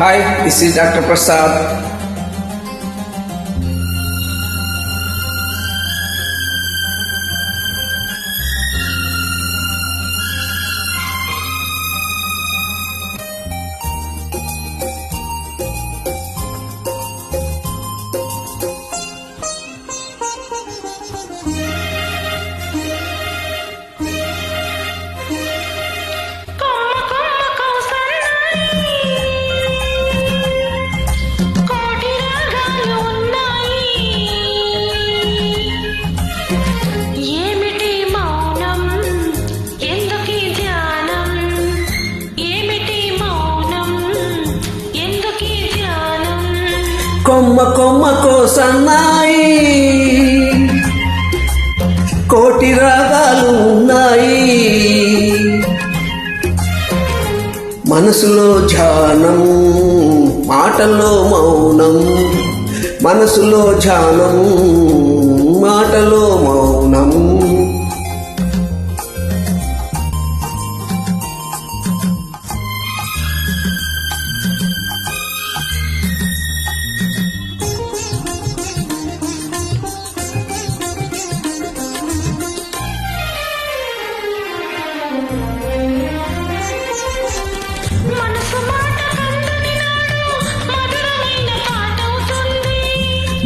Hi, this is Dr. Prasad. కొమ్మ కొమ్మ కోసన్నాయి, కోటి రాగాలు ఉన్నాయి. మనసులో ధ్యానం, మాటలో మౌనం. మనసులో ధ్యానం, మాటలో మౌనం.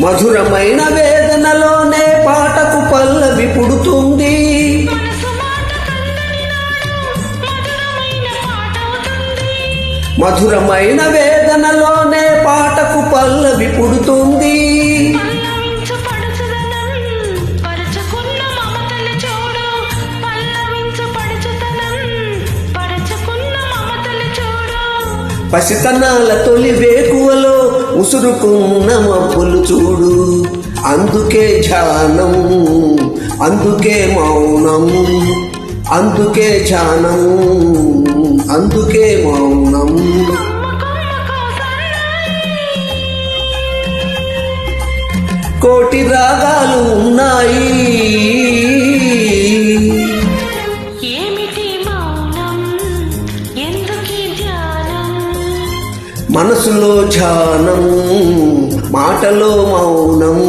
మధురమైన వేదనలోనే పాటకు పల్లవి పుడుతుంది. మధురమైన వేదనలోనే పాటకు పల్లవి పుడుతుంది. పసితనాల తొలి వేకువలో ఉసురుకున్న మబ్బులు చూడు. అందుకే ధ్యానం, అందుకే మౌనం. అందుకే ధ్యానం, అందుకే మౌనం. కోటి రాగాలు ఉన్నాయి, మనసులో ధ్యానం, మాటలో మౌనం.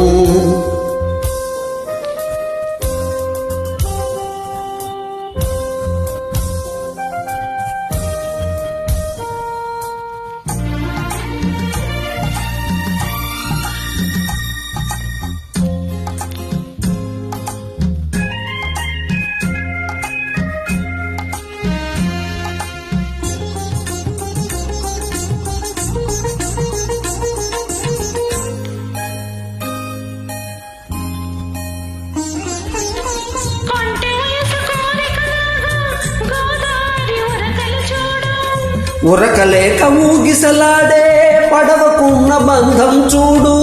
ఉరకలేక ఊగిసలాడే పడవకున్న బంధం చూడు.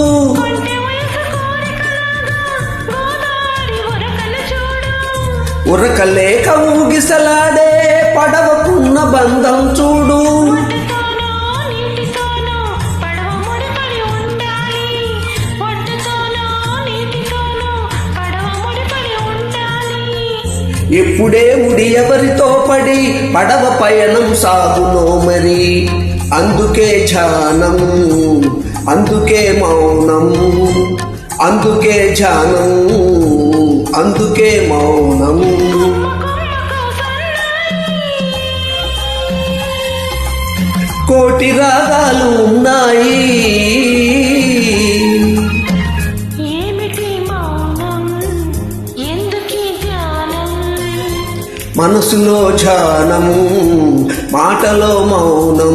ఉరకలేక ఊగిసలాడే పడవకున్న బంధం చూడు. ఎప్పుడే ముడి ఎవరితో పడి పడవ పయనం సాగునో మరి. అందుకే ధ్యానం, అందుకే మౌనం. అందుకే ధ్యానం, అందుకే మౌనం. కోటి రాగాలు ఉన్నాయి, మనసులో ధ్యానం, మాటలో మౌనం.